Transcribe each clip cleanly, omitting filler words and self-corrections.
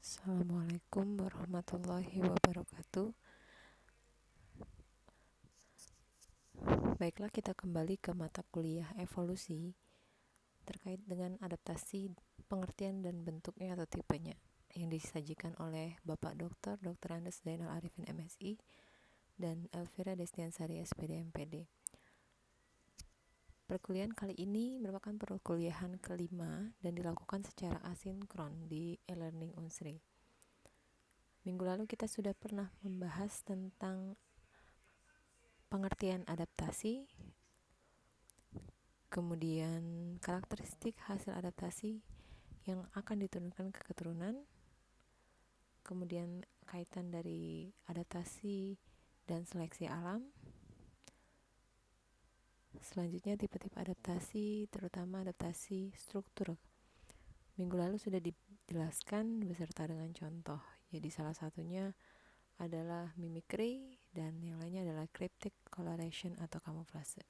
Assalamualaikum warahmatullahi wabarakatuh. Baiklah, kita kembali ke mata kuliah evolusi terkait dengan adaptasi, pengertian dan bentuknya atau tipenya yang disajikan oleh Bapak Dr. Andes Zainal Arifin MSI dan Elvira Destiansari SPD MPD. Perkuliahan kali ini merupakan perkuliahan kelima dan dilakukan secara asinkron di e-learning Unsri. Minggu lalu kita sudah pernah membahas tentang pengertian adaptasi, kemudian karakteristik hasil adaptasi yang akan diturunkan ke keturunan, kemudian kaitan dari adaptasi dan seleksi alam, selanjutnya tipe-tipe adaptasi, terutama adaptasi struktur. Minggu lalu sudah dijelaskan beserta dengan contoh. Jadi salah satunya adalah mimicry dan yang lainnya adalah cryptic coloration atau kamuflase.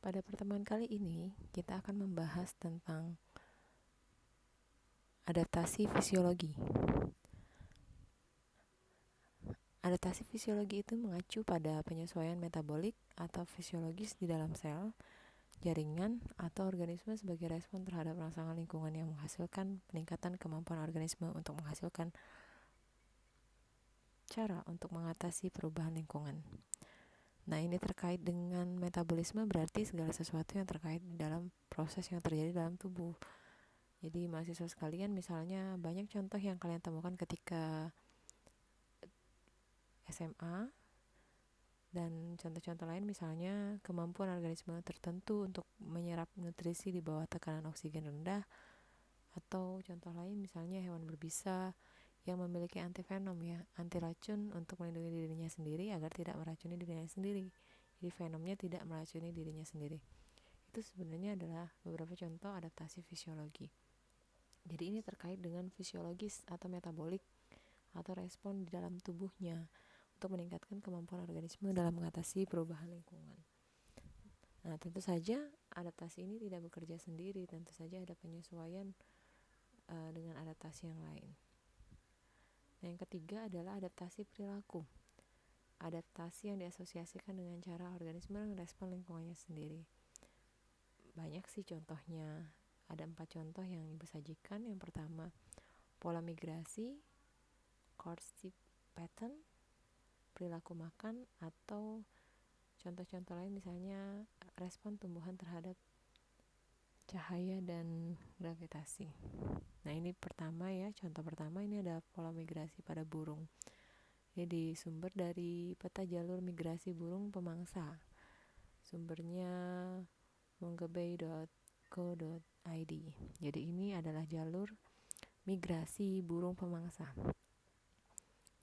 Pada pertemuan kali ini, kita akan membahas tentang adaptasi fisiologi. Adaptasi fisiologi itu mengacu pada penyesuaian metabolik atau fisiologis di dalam sel, jaringan, atau organisme sebagai respon terhadap rangsangan lingkungan yang menghasilkan peningkatan kemampuan organisme untuk menghasilkan cara untuk mengatasi perubahan lingkungan. Nah, ini terkait dengan metabolisme, berarti segala sesuatu yang terkait dalam proses yang terjadi dalam tubuh. Jadi mahasiswa sekalian, misalnya banyak contoh yang kalian temukan ketika SMA, dan contoh-contoh lain misalnya kemampuan organisme tertentu untuk menyerap nutrisi di bawah tekanan oksigen rendah, atau contoh lain misalnya hewan berbisa yang memiliki antivenom anti racun untuk melindungi dirinya sendiri agar tidak meracuni dirinya sendiri. Jadi venomnya tidak meracuni dirinya sendiri. Itu sebenarnya adalah beberapa contoh adaptasi fisiologi. Jadi ini terkait dengan fisiologis atau metabolik atau respon di dalam tubuhnya untuk meningkatkan kemampuan organisme dalam mengatasi perubahan lingkungan. Nah, tentu saja adaptasi ini tidak bekerja sendiri, tentu saja ada penyesuaian dengan adaptasi yang lain. Nah, yang ketiga adalah adaptasi perilaku. Adaptasi yang diasosiasikan dengan cara organisme merespon lingkungannya sendiri. Banyak sih contohnya. Ada 4 contoh yang Ibu sajikan. Yang pertama, pola migrasi, courtship pattern, perilaku makan, atau contoh-contoh lain misalnya respon tumbuhan terhadap cahaya dan gravitasi. Nah, ini pertama ya, contoh pertama ini ada pola migrasi pada burung. Jadi sumber dari peta jalur migrasi burung pemangsa. Sumbernya mongebay.co.id. Jadi ini adalah jalur migrasi burung pemangsa.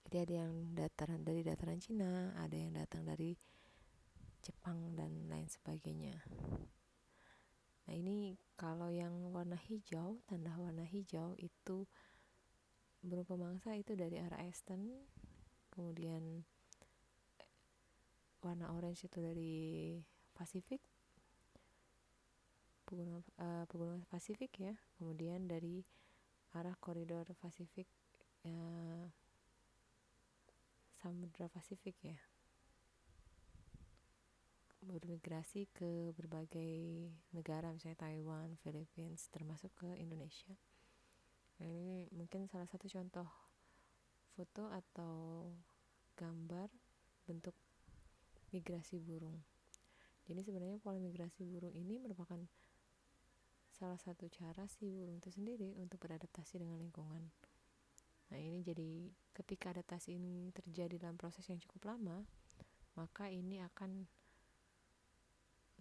Jadi ada yang dari dataran Cina, ada yang datang dari Jepang dan lain sebagainya. Nah, ini kalau yang warna hijau, tanda warna hijau itu burung pemangsa itu dari arah eastern, kemudian warna orange itu dari Pasifik, pegunungan Pasifik ya, kemudian dari arah koridor Pasifik, Samudra Pasifik ya, bermigrasi ke berbagai negara, misalnya Taiwan, Philippines, termasuk ke Indonesia. Nah, ini mungkin salah satu contoh foto atau gambar bentuk migrasi burung. Jadi sebenarnya pola migrasi burung ini merupakan salah satu cara si burung itu sendiri untuk beradaptasi dengan lingkungan. Nah, ini jadi ketika adaptasi ini terjadi dalam proses yang cukup lama, maka ini akan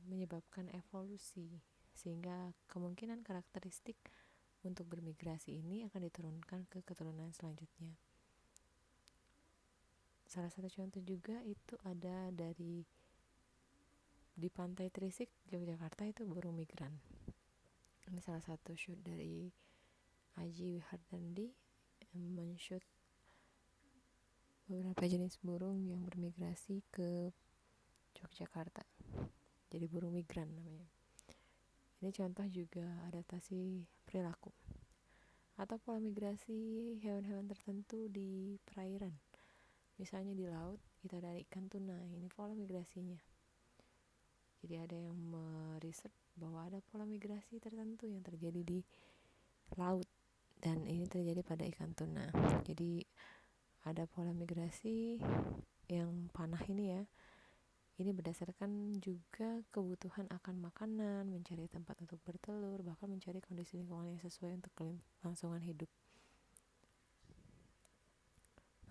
menyebabkan evolusi, sehingga kemungkinan karakteristik untuk bermigrasi ini akan diturunkan ke keturunan selanjutnya. Salah satu contoh juga itu ada di Pantai Trisik, Yogyakarta, itu burung migran. Ini salah satu shoot dari Aji Wihardandi men-shoot beberapa jenis burung yang bermigrasi ke Yogyakarta. Jadi burung migran namanya. Ini contoh juga adaptasi perilaku atau pola migrasi hewan-hewan tertentu di perairan. Misalnya di laut kita ada ikan tuna, ini pola migrasinya. Jadi ada yang meriset bahwa ada pola migrasi tertentu yang terjadi di laut dan ini terjadi pada ikan tuna. Jadi ada pola migrasi yang panah ini ya. Ini berdasarkan juga kebutuhan akan makanan, mencari tempat untuk bertelur, bahkan mencari kondisi lingkungan yang sesuai untuk kelangsungan hidup.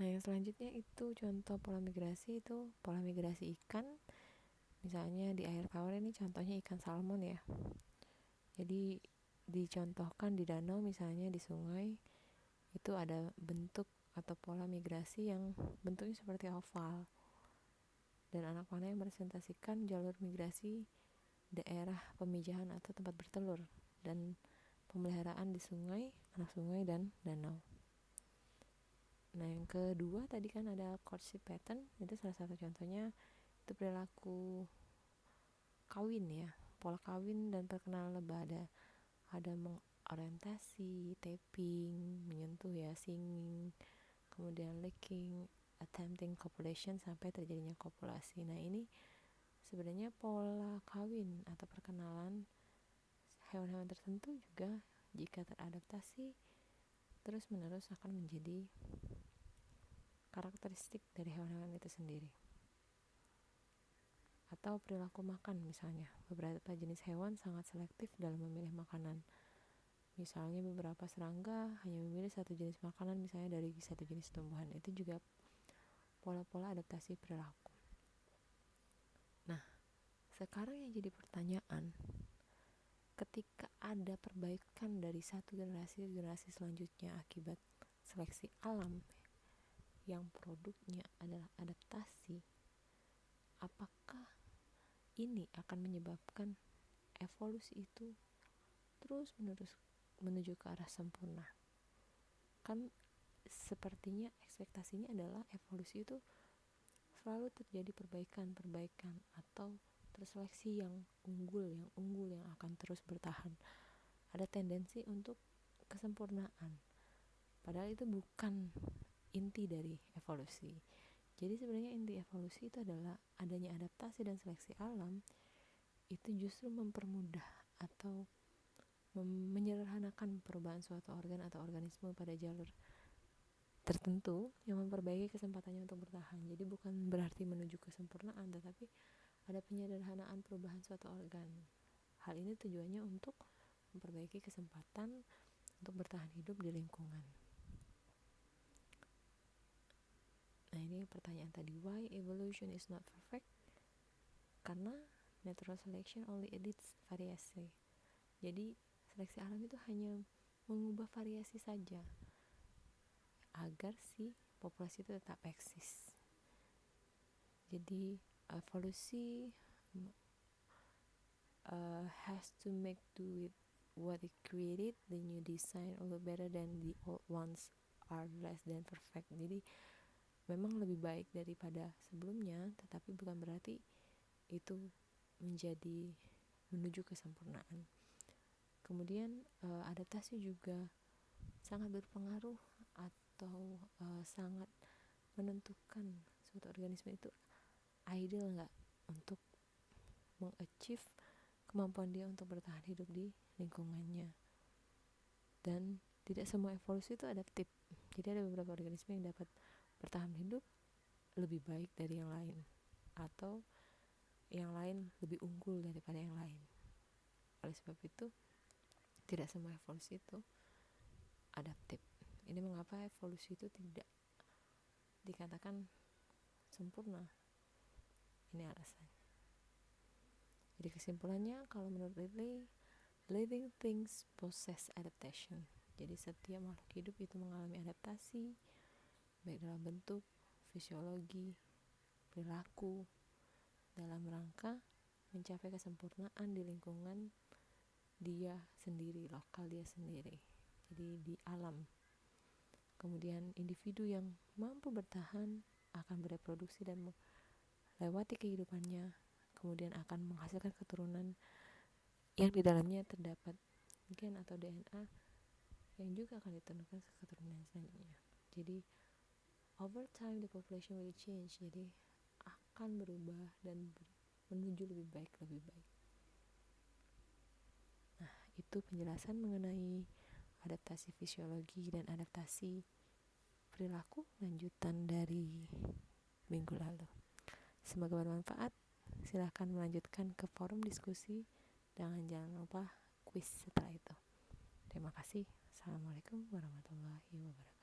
Nah, yang selanjutnya itu contoh pola migrasi itu pola migrasi ikan. Misalnya di air tawar ini contohnya ikan salmon ya. Jadi dicontohkan di danau misalnya di sungai itu ada bentuk atau pola migrasi yang bentuknya seperti oval. Dan anak panah yang merepresentasikan jalur migrasi daerah pemijahan atau tempat bertelur dan pemeliharaan di sungai, anak sungai dan danau. Nah yang kedua tadi kan ada courtship pattern, itu salah satu contohnya itu perilaku kawin ya, pola kawin dan perkenalan lebah ada mengorientasi, tapping, menyentuh ya, singing, kemudian licking, attempting copulation sampai terjadinya kopulasi. Nah ini sebenarnya pola kawin atau perkenalan hewan-hewan tertentu juga jika teradaptasi terus menerus akan menjadi karakteristik dari hewan-hewan itu sendiri. Atau perilaku makan misalnya, beberapa jenis hewan sangat selektif dalam memilih makanan. Misalnya beberapa serangga hanya memilih satu jenis makanan misalnya dari satu jenis tumbuhan. Itu juga pola-pola adaptasi perilaku. Nah, sekarang yang jadi pertanyaan, ketika ada perbaikan dari satu generasi ke generasi selanjutnya akibat seleksi alam yang produknya adalah adaptasi, apakah ini akan menyebabkan evolusi itu terus menerus menuju ke arah sempurna? Kan sepertinya ekspektasinya adalah evolusi itu selalu terjadi perbaikan atau terseleksi yang unggul yang akan terus bertahan. Ada tendensi untuk kesempurnaan, padahal itu bukan inti dari evolusi. Jadi sebenarnya inti evolusi itu adalah adanya adaptasi dan seleksi alam itu justru mempermudah atau menyederhanakan perubahan suatu organ atau organisme pada jalur tertentu yang memperbaiki kesempatannya untuk bertahan. Jadi bukan berarti menuju kesempurnaan, tetapi ada penyederhanaan perubahan suatu organ. Hal ini tujuannya untuk memperbaiki kesempatan untuk bertahan hidup di lingkungan. Nah ini pertanyaan tadi, why evolution is not perfect? Karena natural selection only edits variasi. Jadi seleksi alam itu hanya mengubah variasi saja agar si populasi itu tetap eksis. Jadi evolusi has to make do with what it created. The new design although better than the old ones are less than perfect. Jadi memang lebih baik daripada sebelumnya, tetapi bukan berarti itu menjadi menuju kesempurnaan. Kemudian adaptasi juga sangat berpengaruh atau sangat menentukan suatu organisme itu ideal nggak untuk mengachieve kemampuan dia untuk bertahan hidup di lingkungannya. Dan tidak semua evolusi itu adaptif. Jadi ada beberapa organisme yang dapat bertahan hidup lebih baik dari yang lain, atau yang lain lebih unggul daripada yang lain. Oleh sebab itu tidak semua evolusi itu adaptif. Ini mengapa evolusi itu tidak dikatakan sempurna. Ini alasannya. Jadi kesimpulannya, kalau menurut Ridley, living things possess adaptation. Jadi setiap makhluk hidup itu mengalami adaptasi, baik dalam bentuk, fisiologi, perilaku, dalam rangka mencapai kesempurnaan di lingkungan dia sendiri, lokal dia sendiri. jadi di alam. Kemudian individu yang mampu bertahan akan bereproduksi dan melewati kehidupannya, kemudian akan menghasilkan keturunan yang di dalamnya terdapat gen atau DNA yang juga akan ditentukan ke keturunan selanjutnya. Jadi over time the population will change, jadi akan berubah dan menuju lebih baik. Nah, itu penjelasan mengenai adaptasi fisiologi dan adaptasi perilaku lanjutan dari minggu lalu. Semoga bermanfaat. Silahkan melanjutkan ke forum diskusi dan jangan lupa kuis setelah itu. Terima kasih. Assalamualaikum warahmatullahi wabarakatuh.